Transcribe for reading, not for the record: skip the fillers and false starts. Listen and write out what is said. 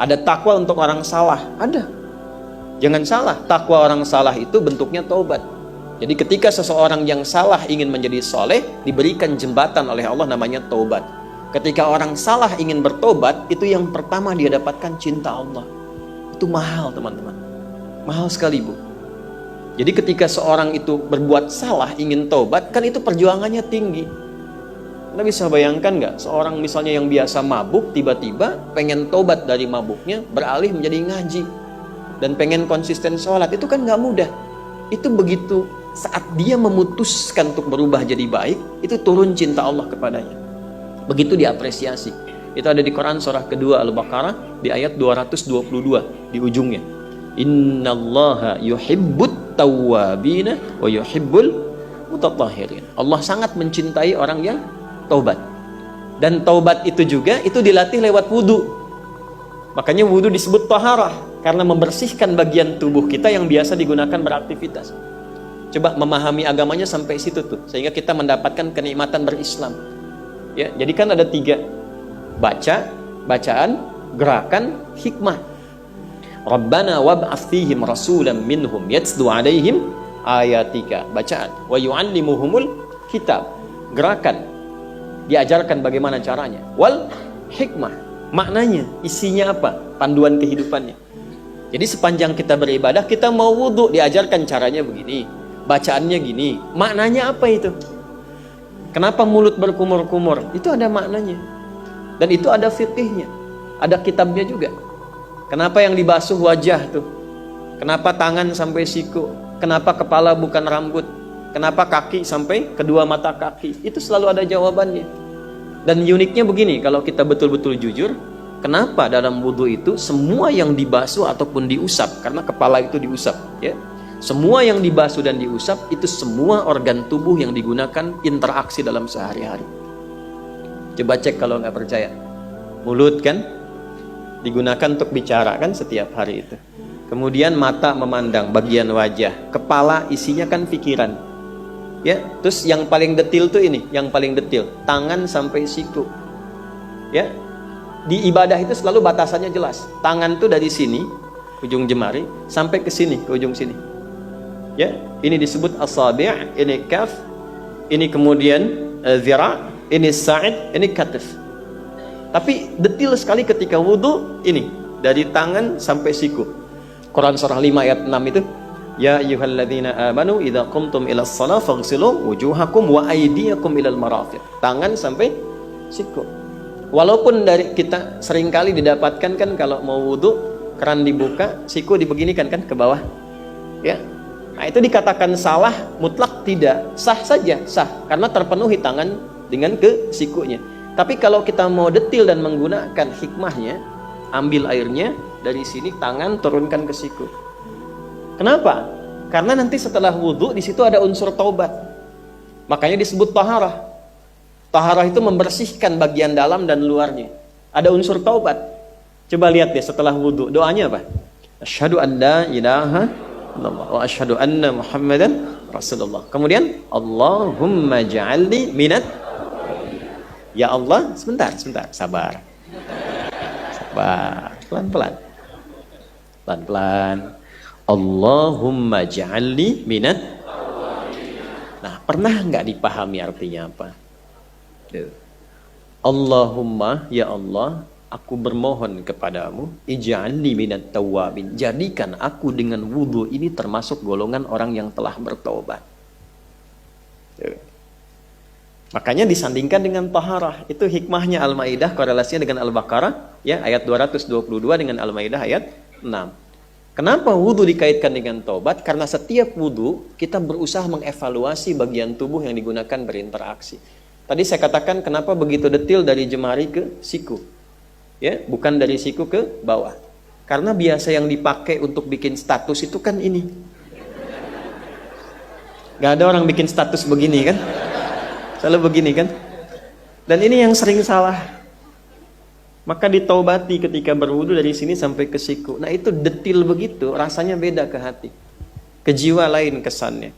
Ada takwa untuk orang salah, ada. Jangan salah, takwa orang salah itu bentuknya taubat. Jadi ketika seseorang yang salah ingin menjadi soleh, diberikan jembatan oleh Allah namanya taubat. Ketika orang salah ingin bertobat, itu yang pertama dia dapatkan cinta Allah. Itu mahal teman-teman, mahal sekali Bu. Jadi ketika seorang itu berbuat salah ingin taubat, kan itu perjuangannya tinggi. Anda bisa bayangkan nggak, seorang misalnya yang biasa mabuk, tiba-tiba pengen tobat dari mabuknya, beralih menjadi ngaji, dan pengen konsisten sholat, itu kan nggak mudah. Itu begitu saat dia memutuskan untuk berubah jadi baik, itu turun cinta Allah kepadanya. Begitu diapresiasi. Itu ada di Quran surah kedua Al-Baqarah, di ayat 222, di ujungnya. Innallaha yuhibbut tawwabina wa yuhibbul mutatahhirin. Allah sangat mencintai orang yang taubat. Dan taubat itu juga itu dilatih lewat wudu. Makanya wudu disebut taharah, karena membersihkan bagian tubuh kita yang biasa digunakan beraktivitas. Coba memahami agamanya sampai situ tuh, sehingga kita mendapatkan kenikmatan berislam. Ya, jadi kan ada 3. Bacaan, gerakan, hikmah. Rabbana wab'ats fihim rasulan minhum yatslu 'alaihim ayatika. Bacaan. Wa yu'allimuhumul kitab. Gerakan. Diajarkan bagaimana caranya. Wal hikmah, maknanya, isinya apa, panduan kehidupannya. Jadi sepanjang kita beribadah, kita mau wudhu, diajarkan caranya begini, bacaannya gini, maknanya apa itu? Kenapa mulut berkumur-kumur? Itu ada maknanya, dan itu ada fiqihnya, ada kitabnya juga. Kenapa yang dibasuh wajah tuh? Kenapa tangan sampai siku? Kenapa kepala bukan rambut? Kenapa kaki sampai kedua mata kaki? Itu selalu ada jawabannya. Dan uniknya begini, kalau kita betul-betul jujur, kenapa dalam wudhu itu semua yang dibasuh ataupun diusap, karena kepala itu diusap, ya. Semua yang dibasuh dan diusap itu semua organ tubuh yang digunakan interaksi dalam sehari-hari. Coba cek kalau nggak percaya. Mulut kan digunakan untuk bicara kan setiap hari itu. Kemudian mata memandang bagian wajah, kepala isinya kan pikiran. Ya, terus yang paling detil tuh ini, yang paling detil, tangan sampai siku. Ya, di ibadah itu selalu batasannya jelas. Tangan tuh dari sini, ujung jemari, sampai ke sini, ke ujung sini. Ya, ini disebut asabi', ini kaf, ini kemudian zira', ini sa'id, ini katif. Tapi detil sekali ketika wudhu, ini dari tangan sampai siku. Quran surah 5 ayat 6 itu. Ya ayyuhalladzina amanu idza qumtum ilas shalah faghsilu wujuhakum wa aydiyakum ilal marafiq. Tangan sampai siku. Walaupun dari kita seringkali didapatkan kan kalau mau wudu keran dibuka, siku dibeginikan kan ke bawah. Ya. Nah, itu dikatakan salah mutlak tidak, sah saja, sah karena terpenuhi tangan dengan ke sikunya. Tapi kalau kita mau detil dan menggunakan hikmahnya, ambil airnya dari sini, tangan turunkan ke siku. Kenapa? Karena nanti setelah wudhu di situ ada unsur taubat. Makanya disebut taharah. Taharah itu membersihkan bagian dalam dan luarnya. Ada unsur taubat. Coba lihat deh setelah wudhu. Doanya apa? Asyhadu an la ilaha illallah wa asyhadu anna Muhammadan Rasulullah. Kemudian Allahumma ja'alni minat. Ya Allah, sebentar, sabar. Sabar, pelan-pelan. Pelan-pelan. Allahumma ja'alni minat. Nah, pernah nggak dipahami artinya apa? Allahumma, ya Allah, aku bermohon kepadamu, ij'alni minat tawwabin. Jadikan aku dengan wudhu ini termasuk golongan orang yang telah bertaubat. Makanya disandingkan dengan taharah. Itu hikmahnya Al-Maidah, korelasinya dengan Al-Baqarah, ya, ayat 222 dengan Al-Maidah ayat 6. Kenapa wudhu dikaitkan dengan taubat? Karena setiap wudhu kita berusaha mengevaluasi bagian tubuh yang digunakan berinteraksi. Tadi saya katakan kenapa begitu detil dari jemari ke siku, ya, bukan dari siku ke bawah. Karena biasa yang dipakai untuk bikin status itu kan ini. Gak ada orang bikin status begini kan? Selalu begini kan? Dan ini yang sering salah. Maka ditaubati ketika berwudu dari sini sampai ke siku. Nah itu detil begitu, rasanya beda ke hati. Ke jiwa lain kesannya.